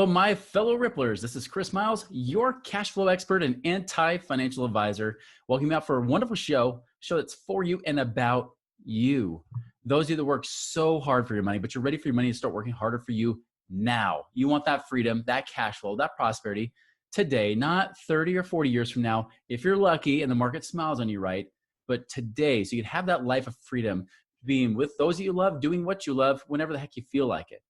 Hello, my fellow Ripplers. This is Chris Miles, your cash flow expert and anti-financial advisor. Welcome you out for a wonderful show that's for you and about you. Those of you that work so hard for your money, but you're ready for your money to start working harder for you now. You want that freedom, that cash flow, that prosperity today, not 30 or 40 years from now, if you're lucky and the market smiles on you, right? But today, so you can have that life of freedom, being with those that you love, doing what you love, whenever the heck you feel like it.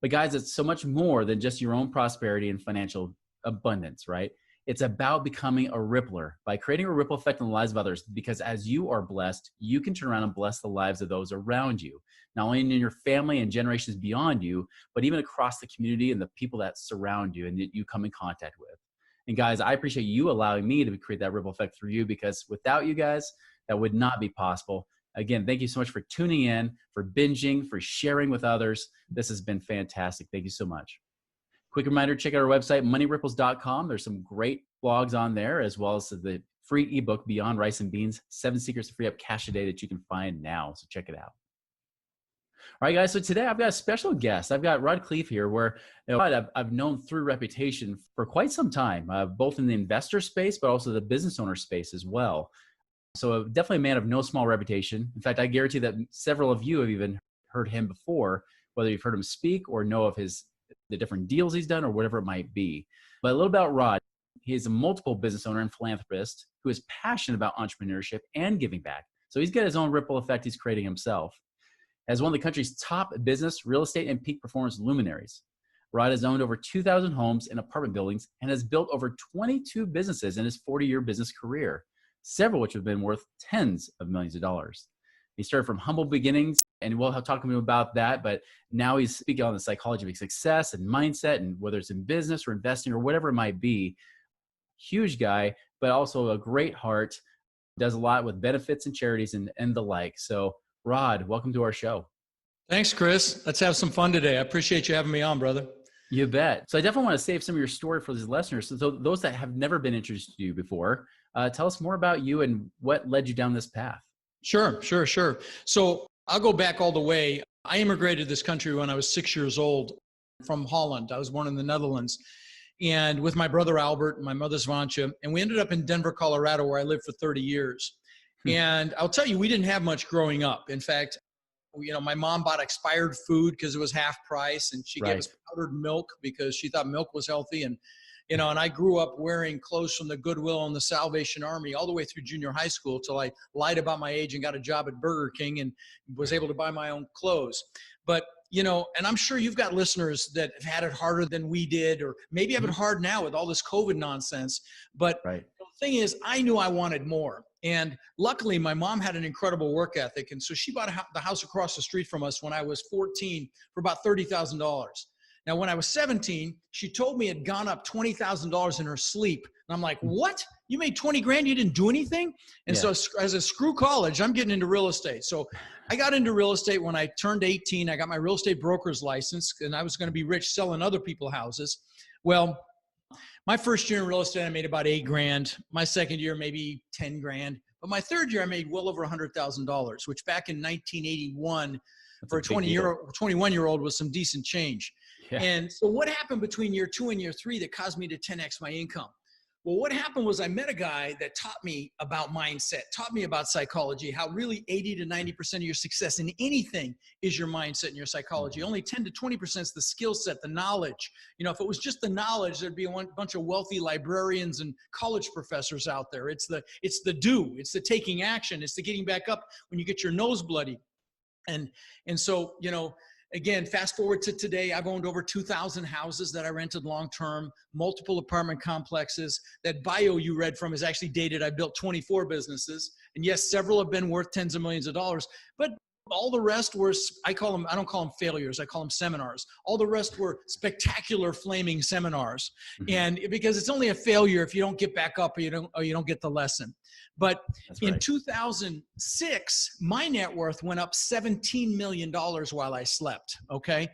But guys, it's so much more than just your own prosperity and financial abundance, right? It's about becoming a rippler by creating a ripple effect in the lives of others, because as you are blessed, you can turn around and bless the lives of those around you, not only in your family and generations beyond you, but even across the community and the people that surround you and that you come in contact with. And guys, I appreciate you allowing me to create that ripple effect through you, because without you guys, that would not be possible. Again, thank you so much for tuning in, for binging, for sharing with others. This has been fantastic. Thank you so much. Quick reminder, check out our website, moneyripples.com. There's some great blogs on there, as well as the free ebook, Beyond Rice and Beans, 7 Secrets to Free Up Cash a Day, that you can find now. So check it out. All right, guys. So today I've got a special guest. I've got Rod Khleif here, where I've known through reputation for quite some time, both in the investor space, but also the business owner space as well. So definitely a man of no small reputation. In fact, I guarantee that several of you have even heard him before, whether you've heard him speak or know of the different deals he's done or whatever it might be. But a little about Rod. He is a multiple business owner and philanthropist who is passionate about entrepreneurship and giving back. So he's got his own ripple effect he's creating himself. As one of the country's top business, real estate, and peak performance luminaries, Rod has owned over 2,000 homes and apartment buildings and has built over 22 businesses in his 40-year business career, several which have been worth tens of millions of dollars. He started from humble beginnings, and we'll talk to him about that, but now he's speaking on the psychology of success and mindset, and whether it's in business or investing or whatever it might be. Huge guy, but also a great heart, does a lot with benefits and charities and the like. So Rod, welcome to our show. Thanks, Chris. Let's have some fun today. I appreciate you having me on, brother. You bet. So I definitely want to save some of your story for these listeners. So those that have never been introduced to you before, tell us more about you and what led you down this path. Sure. So I'll go back all the way. I immigrated to this country when I was 6 years old from Holland. I was born in the Netherlands, and with my brother Albert and my mother Svantje, and we ended up in Denver, Colorado, where I lived for 30 years. And I'll tell you, we didn't have much growing up. In fact, my mom bought expired food because it was half price, and she gave us powdered milk because she thought milk was healthy. And I grew up wearing clothes from the Goodwill and the Salvation Army all the way through junior high school till I lied about my age and got a job at Burger King and was able to buy my own clothes. But, and I'm sure you've got listeners that have had it harder than we did, or maybe have it hard now with all this COVID nonsense. But the thing is, I knew I wanted more. And luckily, my mom had an incredible work ethic. And so she bought the house across the street from us when I was 14 for about $30,000. Now, when I was 17, she told me it had gone up $20,000 in her sleep. And I'm like, what? You made 20 grand? You didn't do anything? And so as a screw college, I'm getting into real estate. So I got into real estate when I turned 18. I got my real estate broker's license, and I was going to be rich selling other people's houses. Well, my first year in real estate, I made about 8 grand. My second year, maybe 10 grand. But my third year, I made well over $100,000, which back in 1981, for a 21-year-old was some decent change. Yeah. And so what happened between year 2 and year 3 that caused me to 10x my income? Well, what happened was I met a guy that taught me about mindset, taught me about psychology, how really 80 to 90% of your success in anything is your mindset and your psychology. Only 10 to 20% is the skill set, the knowledge. If it was just the knowledge, there'd be a bunch of wealthy librarians and college professors out there. It's the do, it's the taking action, it's the getting back up when you get your nose bloody. And so, again, fast forward to today, I've owned over 2,000 houses that I rented long-term, multiple apartment complexes. That bio you read from is actually dated. I built 24 businesses. And yes, several have been worth tens of millions of dollars, but all the rest were, I don't call them failures. I call them seminars. All the rest were spectacular flaming seminars. And because it's only a failure if you don't get back up or you don't get the lesson. But in 2006, my net worth went up $17 million while I slept. Okay.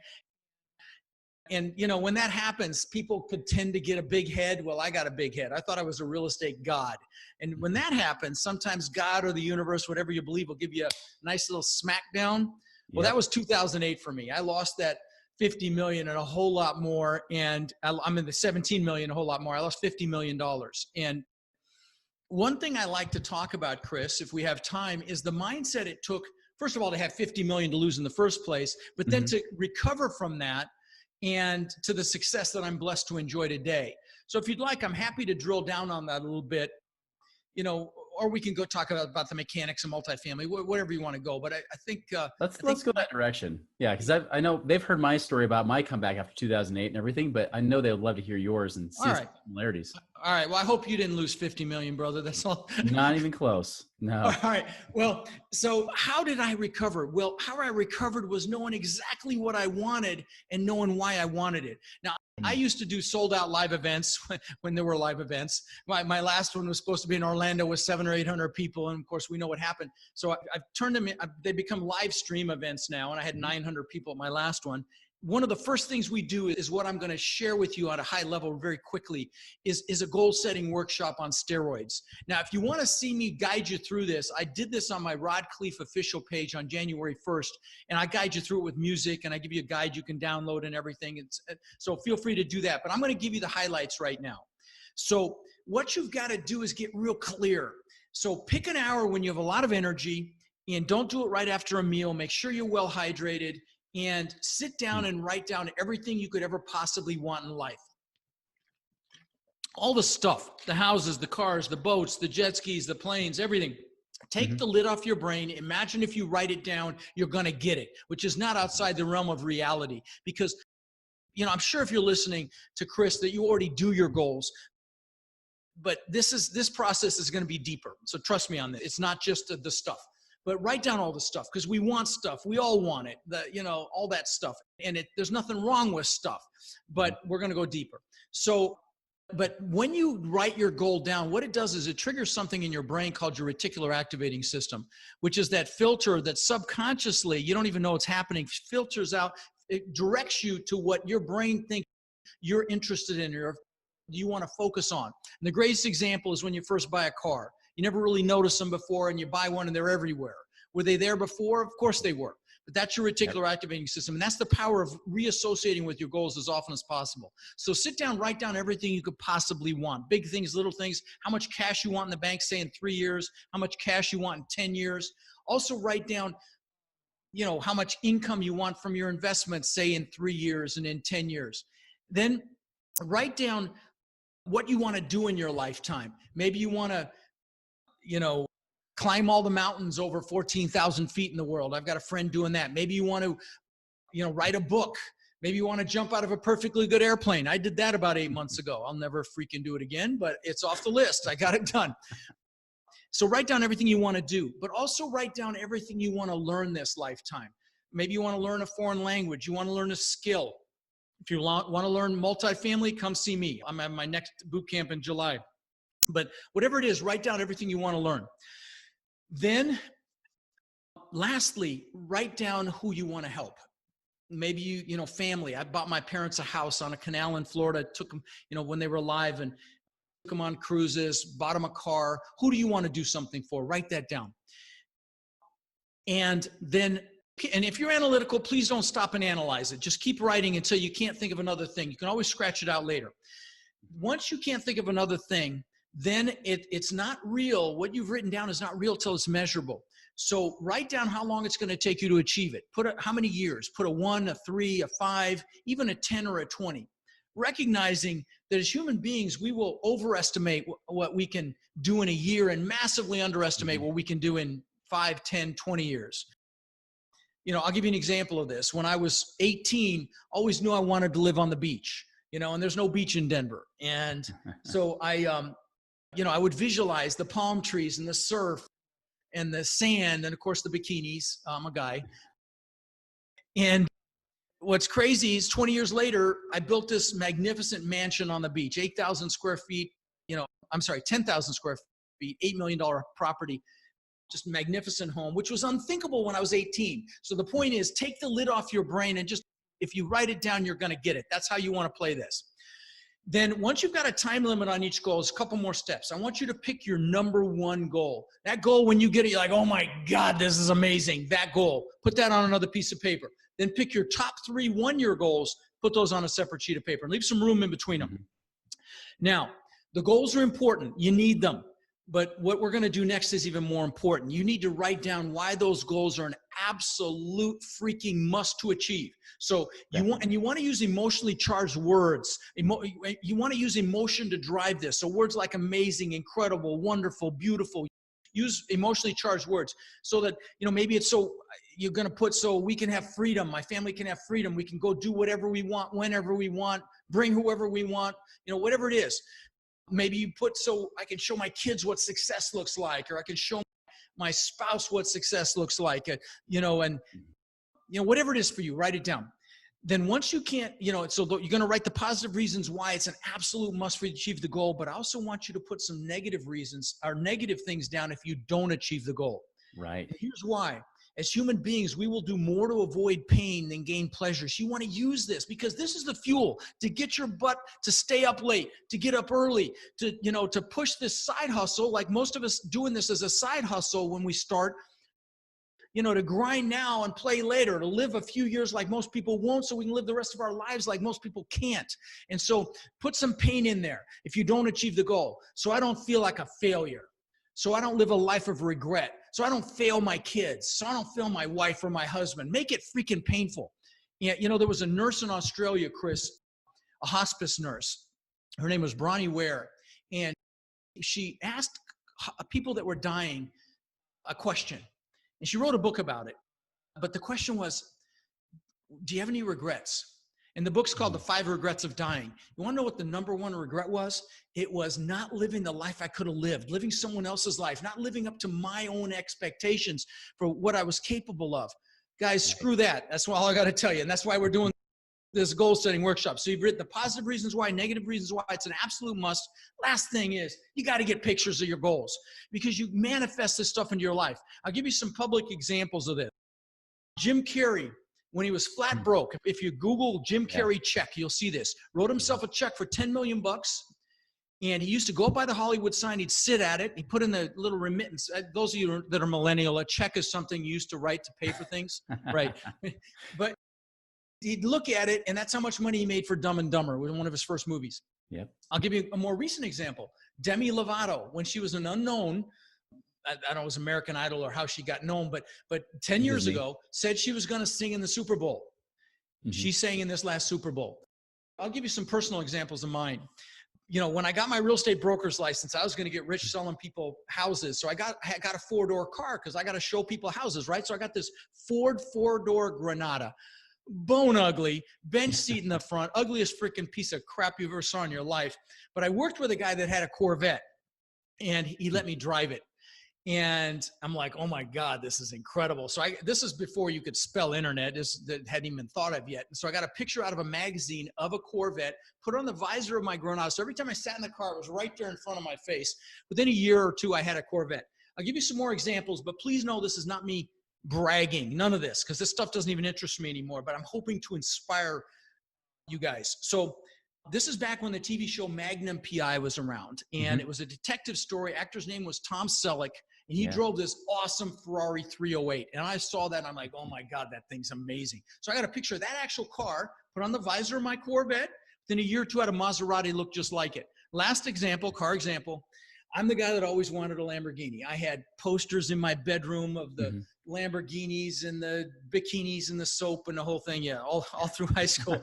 And, when that happens, people could tend to get a big head. Well, I got a big head. I thought I was a real estate god. And when that happens, sometimes God or the universe, whatever you believe, will give you a nice little smackdown. Well, that was 2008 for me. I lost that 50 million and a whole lot more. And I'm in the 17 million, a whole lot more. I lost $50 million. And one thing I like to talk about, Chris, if we have time, is the mindset it took, first of all, to have 50 million to lose in the first place, but then to recover from that and to the success that I'm blessed to enjoy today. So if you'd like, I'm happy to drill down on that a little bit, or we can go talk about the mechanics of multifamily, whatever you want to go. But I think let's go that direction. Yeah, because I know they've heard my story about my comeback after 2008 and everything, but I know they would love to hear yours and see some similarities. All right. Well, I hope you didn't lose 50 million, brother. That's all. Not even close. No. All right. Well, so how did I recover? Well, how I recovered was knowing exactly what I wanted and knowing why I wanted it. Now, I used to do sold out live events when there were live events. My last one was supposed to be in Orlando with 700 or 800 people. And of course, we know what happened. So I've turned them in. They become live stream events now. And I had 900 people at my last one. One of the first things we do is what I'm going to share with you at a high level very quickly is a goal setting workshop on steroids. Now, if you want to see me guide you through this, I did this on my Rod Khleif official page on January 1st, and I guide you through it with music, and I give you a guide you can download and everything. So feel free to do that, but I'm going to give you the highlights right now. So what you've got to do is get real clear. So pick an hour when you have a lot of energy, and don't do it right after a meal. Make sure you're well hydrated. And sit down and write down everything you could ever possibly want in life. All the stuff, the houses, the cars, the boats, the jet skis, the planes, everything. Take the lid off your brain. Imagine if you write it down, you're going to get it, which is not outside the realm of reality. Because, I'm sure if you're listening to Chris that you already do your goals. But this process is going to be deeper. So trust me on this. It's not just the stuff. But write down all the stuff because we want stuff. We all want it, all that stuff. And there's nothing wrong with stuff, but we're going to go deeper. So, but when you write your goal down, what it does is it triggers something in your brain called your reticular activating system, which is that filter that subconsciously, you don't even know it's happening, filters out, it directs you to what your brain thinks you're interested in or you want to focus on. And the greatest example is when you first buy a car. You never really noticed them before, and you buy one, and they're everywhere. Were they there before? Of course they were. But that's your reticular activating system, and that's the power of reassociating with your goals as often as possible. So sit down, write down everything you could possibly want. Big things, little things, how much cash you want in the bank, say in 3 years, how much cash you want in 10 years. Also write down, how much income you want from your investments, say in 3 years and in 10 years. Then write down what you want to do in your lifetime. Maybe you want to climb all the mountains over 14,000 feet in the world. I've got a friend doing that. Maybe you want to, write a book. Maybe you want to jump out of a perfectly good airplane. I did that about 8 months ago. I'll never freaking do it again, but it's off the list. I got it done. So write down everything you want to do, but also write down everything you want to learn this lifetime. Maybe you want to learn a foreign language. You want to learn a skill. If you want to learn multifamily, come see me. I'm at my next boot camp in July. But whatever it is, write down everything you want to learn. Then, lastly, write down who you want to help. Maybe family. I bought my parents a house on a canal in Florida. Took them, when they were alive, and took them on cruises. Bought them a car. Who do you want to do something for? Write that down. And if you're analytical, please don't stop and analyze it. Just keep writing until you can't think of another thing. You can always scratch it out later. Once you can't think of another thing, then it's not real. What you've written down is not real till it's measurable. So write down how long it's going to take you to achieve it. How many years? Put a 1, a 3, a 5, even a 10 or a 20. Recognizing that as human beings, we will overestimate what we can do in a year and massively underestimate what we can do in 5, 10, 20 years. I'll give you an example of this. When I was 18, always knew I wanted to live on the beach, and there's no beach in Denver. And so I would visualize the palm trees and the surf and the sand and, of course, the bikinis. I'm a guy. And what's crazy is 20 years later, I built this magnificent mansion on the beach, 8,000 square feet, 10,000 square feet, $8 million property, just magnificent home, which was unthinkable when I was 18. So the point is, take the lid off your brain and just, if you write it down, you're going to get it. That's how you want to play this. Then once you've got a time limit on each goal, there's a couple more steps. I want you to pick your number one goal. That goal, when you get it, you're like, oh my God, this is amazing. That goal, put that on another piece of paper. Then pick your top 3 one-year goals, put those on a separate sheet of paper, and leave some room in between them. Mm-hmm. Now, the goals are important. You need them. But what we're going to do next is even more important. You need to write down why those goals are an absolute freaking must to achieve. So you want to use emotionally charged words. You want to use emotion to drive this. So words like amazing, incredible, wonderful, beautiful. Use emotionally charged words so that, maybe it's so you're going to put so we can have freedom. My family can have freedom. We can go do whatever we want, whenever we want, bring whoever we want, whatever it is. Maybe you put so I can show my kids what success looks like, or I can show my spouse what success looks like, and whatever it is for you, write it down. Then once you can't, so you're going to write the positive reasons why it's an absolute must for you to achieve the goal, but I also want you to put some negative reasons or negative things down if you don't achieve the goal. Right. And here's why. As human beings, we will do more to avoid pain than gain pleasure. So you want to use this because this is the fuel to get your butt to stay up late, to get up early, to push this side hustle. Like most of us doing this as a side hustle when we start, to grind now and play later, to live a few years like most people won't, so we can live the rest of our lives like most people can't. And so put some pain in there if you don't achieve the goal. So I don't feel like a failure. So I don't live a life of regret. So I don't fail my kids. So I don't fail my wife or my husband. Make it freaking painful. Yeah, there was a nurse in Australia, Chris, a hospice nurse. Her name was Bronnie Ware. And she asked people that were dying a question. And she wrote a book about it. But the question was, do you have any regrets? And the book's called The 5 Regrets of Dying. You want to know what the number one regret was? It was not living the life I could have lived, living someone else's life, not living up to my own expectations for what I was capable of. Guys, screw that. That's all I got to tell you. And that's why we're doing this goal setting workshop. So you've written the positive reasons why, negative reasons why. It's an absolute must. Last thing is you got to get pictures of your goals because you manifest this stuff into your life. I'll give you some public examples of this. Jim Carrey, when he was flat broke, if you Google Jim Carrey check, you'll see this. Wrote himself a check for $10 million. And he used to go by the Hollywood sign. He'd sit at it. He put in the little remittance. Those of you that are millennial, a check is something you used to write to pay for things. Right. But he'd look at it, and that's how much money he made for Dumb and Dumber, one of his first movies. Yep. I'll give you a more recent example. Demi Lovato, when she was an unknown, I don't know if it was American Idol or how she got known, but 10 years ago said she was going to sing in the Super Bowl. Mm-hmm. She sang in this last Super Bowl. I'll give you some personal examples of mine. When I got my real estate broker's license, I was going to get rich selling people houses. So I got a 4-door car because I got to show people houses, right? So I got this Ford 4-door Granada, bone ugly, bench seat in the front, ugliest freaking piece of crap you've ever saw in your life. But I worked with a guy that had a Corvette, and he let me drive it. And I'm like, oh my God, this is incredible. So this is before you could spell internet. That hadn't even been thought of yet. And so I got a picture out of a magazine of a Corvette, put it on the visor of my Granada. So every time I sat in the car, it was right there in front of my face. Within a year or two, I had a Corvette. I'll give you some more examples, but please know this is not me bragging. None of this, because this stuff doesn't even interest me anymore, but I'm hoping to inspire you guys. So this is back when the TV show Magnum PI was around, and it was a detective story. Actor's name was Tom Selleck, and he drove this awesome Ferrari 308. And I saw that, and I'm like, oh my God, that thing's amazing. So I got a picture of that actual car, put on the visor of my Corvette. Within a year or two, I had a Maserati look just like it. Last example, car example. I'm the guy that always wanted a Lamborghini. I had posters in my bedroom of the Lamborghinis and the bikinis and the soap and the whole thing. Yeah, all through high school.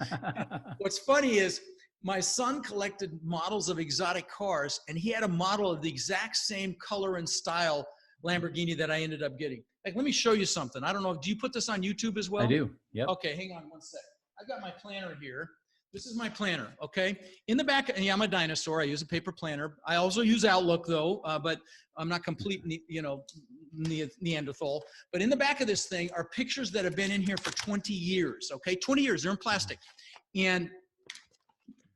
What's funny is my son collected models of exotic cars, and he had a model of the exact same color and style Lamborghini that I ended up getting. Like, let me show you something. I don't know. Do you put this on YouTube as well? I do. Yep. Okay, hang on one sec. I've got my planner here. This is my planner, okay? In the back, and yeah, I'm a dinosaur. I use a paper planner. I also use Outlook, though, but I'm not complete, Neanderthal. But in the back of this thing are pictures that have been in here for 20 years, okay? 20 years. They're in plastic. And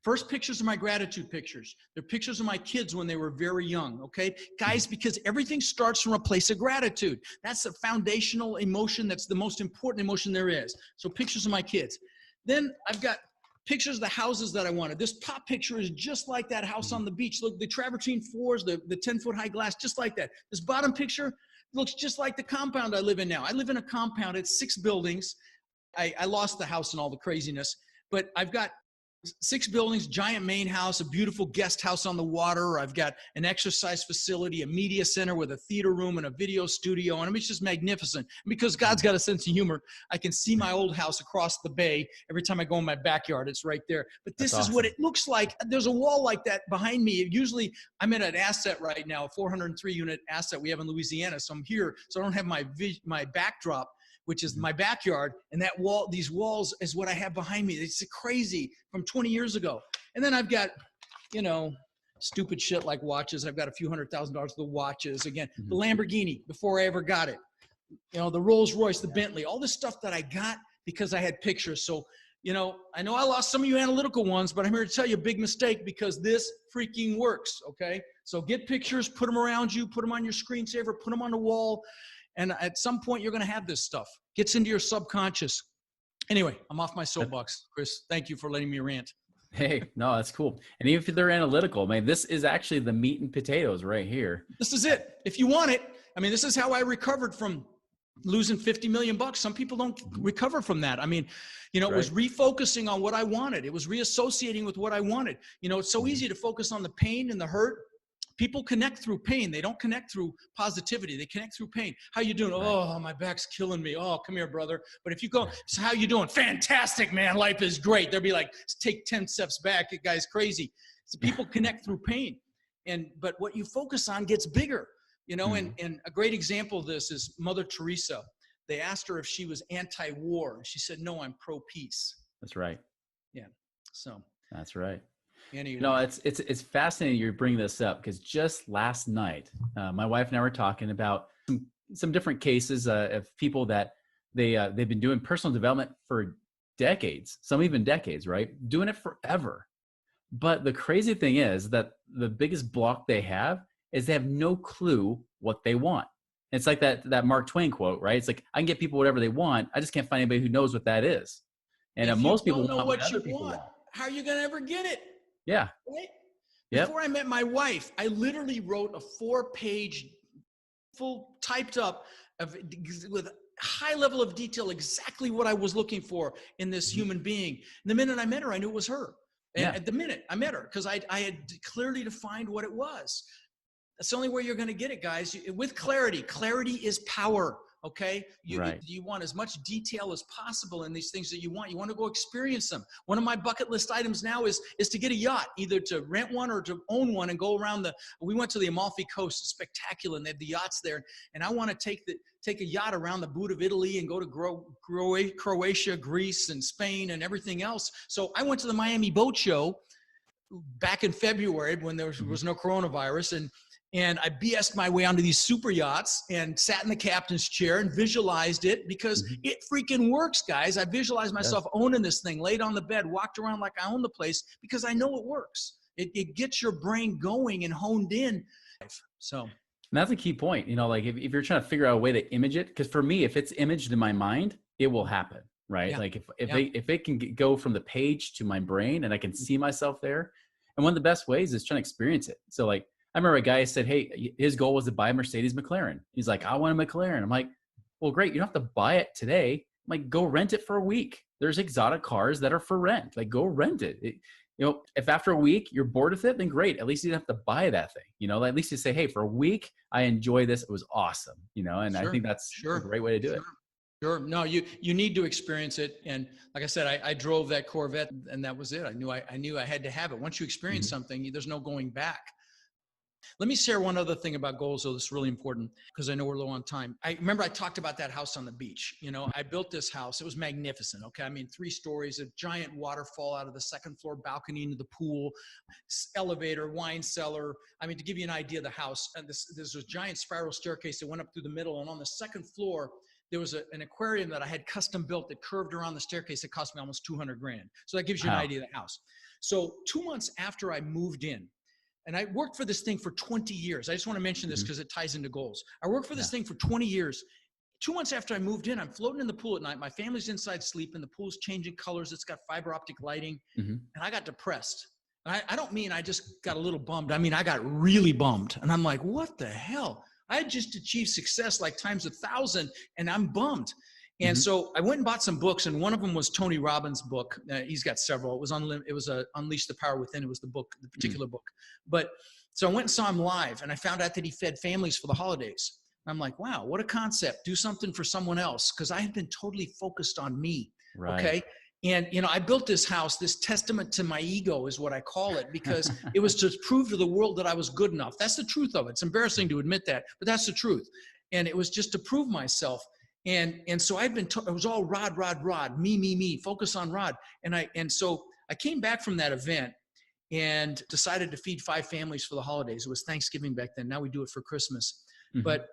first pictures are my gratitude pictures. They're pictures of my kids when they were very young, okay? Guys, because everything starts from a place of gratitude. That's a foundational emotion. That's the most important emotion there is. So pictures of my kids. Then I've got pictures of the houses that I wanted. This top picture is just like that house on the beach. Look, the travertine floors, the 10-foot high glass, just like that. This bottom picture looks just like the compound I live in now. I live in a compound. It's 6 buildings. I lost the house and all the craziness, but I've got 6 buildings, giant main house, a beautiful guest house on the water. I've got an exercise facility, a media center with a theater room and a video studio. And I mean, it's just magnificent. And because God's got a sense of humor, I can see my old house across the bay. Every time I go in my backyard, it's right there. But this is what it looks like. There's a wall like that behind me. Usually I'm in an asset right now, a 403 unit asset we have in Louisiana. So I'm here. So I don't have my backdrop, which is my backyard, and that wall, these walls is what I have behind me. It's crazy from 20 years ago. And then I've got, stupid shit like watches. I've got a few $100,000 worth of watches. Again, the Lamborghini before I ever got it. The Rolls Royce, the Bentley, all this stuff that I got because I had pictures. So, I know I lost some of you analytical ones, but I'm here to tell you a big mistake because this freaking works, okay? So get pictures, put them around you, put them on your screensaver, put them on the wall. And at some point, you're going to have this stuff. Gets into your subconscious. Anyway, I'm off my soapbox. Chris, thank you for letting me rant. Hey, no, that's cool. And even if they're analytical, man, this is actually the meat and potatoes right here. This is it. If you want it, this is how I recovered from losing $50 million. Some people don't recover from that. It was refocusing on what I wanted. It was reassociating with what I wanted. It's so easy to focus on the pain and the hurt. People connect through pain. They don't connect through positivity. They connect through pain. How you doing? Oh, my back's killing me. Oh, come here, brother. But if you go, so how you doing? Fantastic, man. Life is great. They'll be like, take 10 steps back. That guy's crazy. So people connect through pain. But what you focus on gets bigger, and a great example of this is Mother Teresa. They asked her if she was anti-war. She said, no, I'm pro-peace. That's right. Yeah. So that's right. Anyway. No, it's fascinating you bring this up because just last night, my wife and I were talking about some different cases of people that they've been doing personal development for decades, some even decades, right? Doing it forever. But the crazy thing is that the biggest block they have is they have no clue what they want. It's like that Mark Twain quote, right? It's like, I can get people whatever they want. I just can't find anybody who knows what that is. And most people don't know what you want. How are you going to ever get it? Yeah. Right? Yep. Before I met my wife, I literally wrote a 4-page full typed up with high level of detail, exactly what I was looking for in this human being. And the minute I met her, I knew it was her. And at the minute I met her, because I had clearly defined what it was. That's the only way you're going to get it, guys. With clarity. Clarity is power. Okay. You want as much detail as possible in these things that you want. You want to go experience them. One of my bucket list items now is to get a yacht, either to rent one or to own one and go around we went to the Amalfi Coast. It's spectacular. And they have the yachts there. And I want to take a yacht around the boot of Italy and go to Croatia, Greece, and Spain and everything else. So I went to the Miami Boat Show back in February when there was no coronavirus. And I BS'd my way onto these super yachts and sat in the captain's chair and visualized it because it freaking works, guys. I visualized myself owning this thing, laid on the bed, walked around like I own the place because I know it works. It gets your brain going and honed in. So and that's a key point. Like if you're trying to figure out a way to image it, because for me, if it's imaged in my mind, it will happen, right? Yeah. Like if it can go from the page to my brain and I can see myself there. And one of the best ways is trying to experience it. So like, I remember a guy said, hey, his goal was to buy a Mercedes McLaren. He's like, I want a McLaren. I'm like, well, great. You don't have to buy it today. I'm like, go rent it for a week. There's exotic cars that are for rent. Like, go rent it. If after a week you're bored with it, then great. At least you don't have to buy that thing. At least you say, hey, for a week, I enjoy this. It was awesome. And I think that's a great way to do it. Sure. No, you need to experience it. And like I said, I drove that Corvette and that was it. I knew I had to have it. Once you experience something, there's no going back. Let me share one other thing about goals, though. That's really important because I know we're low on time. I remember I talked about that house on the beach. I built this house. It was magnificent. Okay. 3 stories, a giant waterfall out of the 2nd floor balcony into the pool, elevator, wine cellar. To give you an idea of the house, and there's a giant spiral staircase that went up through the middle. And on the 2nd floor, there was an aquarium that I had custom built that curved around the staircase. It cost me almost $200,000. So that gives you an idea of the house. So 2 months after I moved in, and I worked for this thing for 20 years. I just want to mention this because it ties into goals. I worked for this thing for 20 years. 2 months after I moved in, I'm floating in the pool at night. My family's inside sleeping. The pool's changing colors. It's got fiber optic lighting. And I got depressed. And I don't mean I just got a little bummed. I mean, I got really bummed. And I'm like, what the hell? I had just achieved success like times 1,000 and I'm bummed. And so I went and bought some books, and one of them was Tony Robbins' book. He's got several. It was Unleash the Power Within. It was the particular book. But so I went and saw him live, and I found out that he fed families for the holidays. I'm like, wow, what a concept. Do something for someone else, because I had been totally focused on me. Right. Okay. And, I built this house, this testament to my ego is what I call it, because it was to prove to the world that I was good enough. That's the truth of it. It's embarrassing to admit that, but that's the truth. And it was just to prove myself. And so it was all Rod, me, focus on Rod. And so I came back from that event and decided to feed 5 families for the holidays. It was Thanksgiving back then. Now we do it for Christmas. But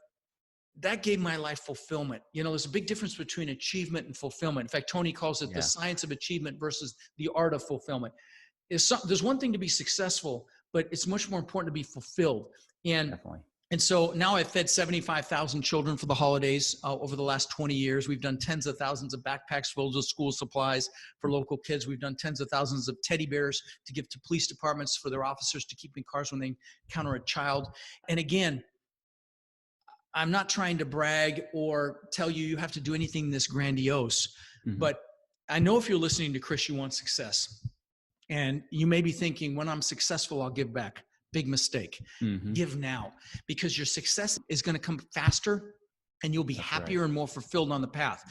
that gave my life fulfillment. There's a big difference between achievement and fulfillment. In fact, Tony calls it the science of achievement versus the art of fulfillment. There's one thing to be successful, but it's much more important to be fulfilled. And so now I've fed 75,000 children for the holidays over the last 20 years. We've done tens of thousands of backpacks filled with school supplies for local kids. We've done tens of thousands of teddy bears to give to police departments for their officers to keep in cars when they encounter a child. And again, I'm not trying to brag or tell you have to do anything this grandiose, but I know if you're listening to Chris, you want success. And you may be thinking, when I'm successful, I'll give back. Big mistake. Give now, because your success is going to come faster and you'll be happier and more fulfilled on the path.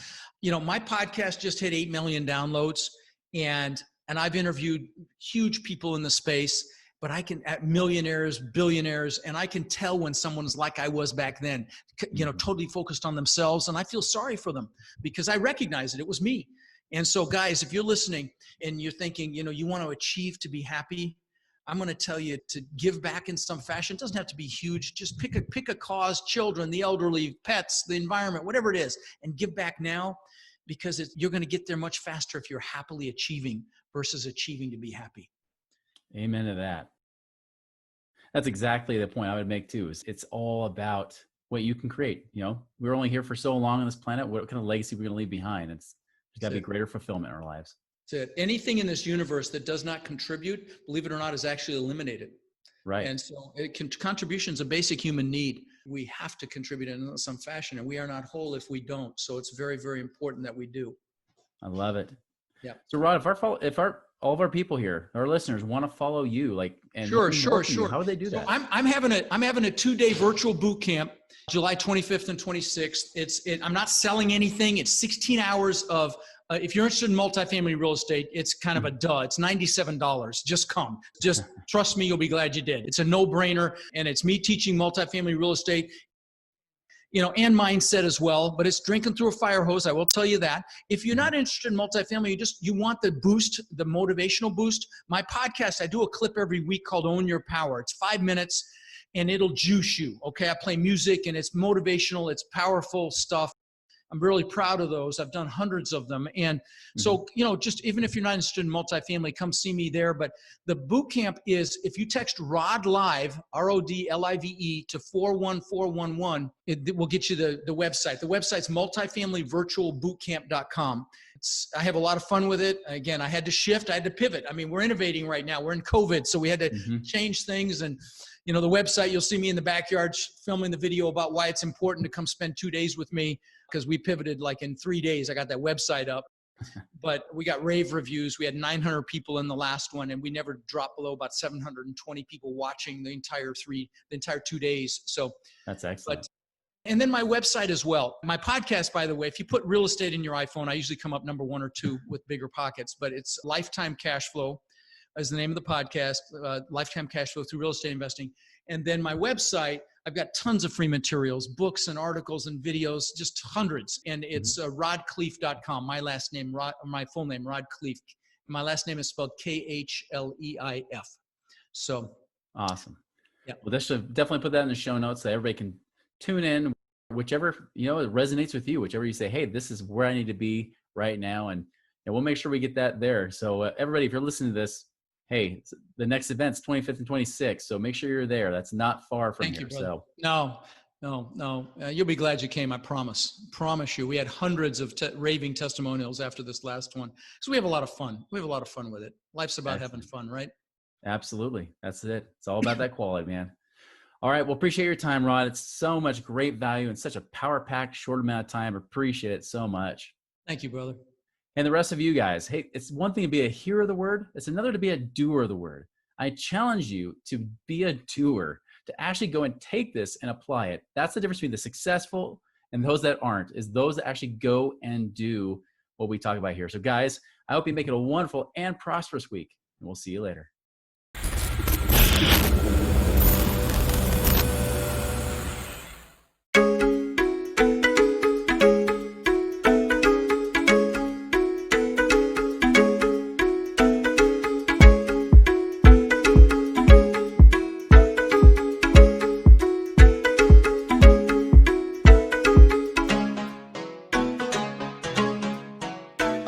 My podcast just hit 8 million downloads, and I've interviewed huge people in the space, but I can at millionaires, billionaires, and I can tell when someone's like I was back then, totally focused on themselves. And I feel sorry for them because I recognize it. It was me. And so guys, if you're listening and you're thinking, you want to achieve to be happy, I'm going to tell you to give back in some fashion. It doesn't have to be huge. Just pick a cause, children, the elderly, pets, the environment, whatever it is, and give back now, because you're going to get there much faster if you're happily achieving versus achieving to be happy. Amen to that. That's exactly the point I would make too. It's all about what you can create. We're only here for so long on this planet. What kind of legacy we're going to leave behind? There's got to be greater fulfillment in our lives. That's it. Anything in this universe that does not contribute, believe it or not, is actually eliminated. Right. And so contribution is a basic human need. We have to contribute in some fashion, and we are not whole if we don't. So it's very, very important that we do. I love it. Yeah. So Rod, if all of our people here, our listeners, want to follow you, sure. How would they do that? I'm having a 2-day virtual boot camp, July 25th and 26th. I'm not selling anything. It's 16 hours of. If you're interested in multifamily real estate, it's kind of a duh. It's $97. Just come. Just trust me, you'll be glad you did. It's a no-brainer, and it's me teaching multifamily real estate, and mindset as well. But it's drinking through a fire hose. I will tell you that. If you're not interested in multifamily, you want the boost, the motivational boost. My podcast, I do a clip every week called Own Your Power. It's 5 minutes, and it'll juice you. Okay, I play music, and it's motivational. It's powerful stuff. I'm really proud of those. I've done hundreds of them. And so, just even if you're not interested in multifamily, come see me there. But the boot camp is, if you text Rod Live, RODLIVE, to 41411, it will get you the website. The website's multifamilyvirtualbootcamp.com. I have a lot of fun with it. Again, I had to shift. I had to pivot. I mean, we're innovating right now. We're in COVID, so we had to change things. And, the website, you'll see me in the backyard filming the video about why it's important to come spend 2 days with me, because we pivoted in 3 days. I got that website up, but we got rave reviews. We had 900 people in the last one, and we never dropped below about 720 people watching the entire 2 days. So that's excellent. And then my website as well. My podcast, by the way, if you put real estate in your iPhone, I usually come up number 1 or 2 with bigger pockets, but it's Lifetime Cash Flow is the name of the podcast, Lifetime Cash Flow through Real Estate Investing. And then my website, I've got tons of free materials, books and articles and videos, just hundreds. And it's rodkhleif.com. My last name, my full name, Rod Khleif. My last name is spelled Khleif. So awesome. Yeah. Well, definitely put that in the show notes so everybody can tune in, whichever, it resonates with you, whichever you say, hey, this is where I need to be right now. And we'll make sure we get that there. So everybody, if you're listening to this, hey, the next event's 25th and 26th. So make sure you're there. That's not far from here. So no, No. You'll be glad you came. I promise you. We had hundreds of raving testimonials after this last one. So we have a lot of fun. We have a lot of fun with it. Life's about having fun, right? Absolutely. That's it. It's all about that quality, man. All right. Well, appreciate your time, Rod. It's so much great value in such a power-packed short amount of time. Appreciate it so much. Thank you, brother. And the rest of you guys, hey, it's one thing to be a hearer of the word. It's another to be a doer of the word. I challenge you to be a doer, to actually go and take this and apply it. That's the difference between the successful and those that aren't, is those that actually go and do what we talk about here. So guys, I hope you make it a wonderful and prosperous week, and we'll see you later.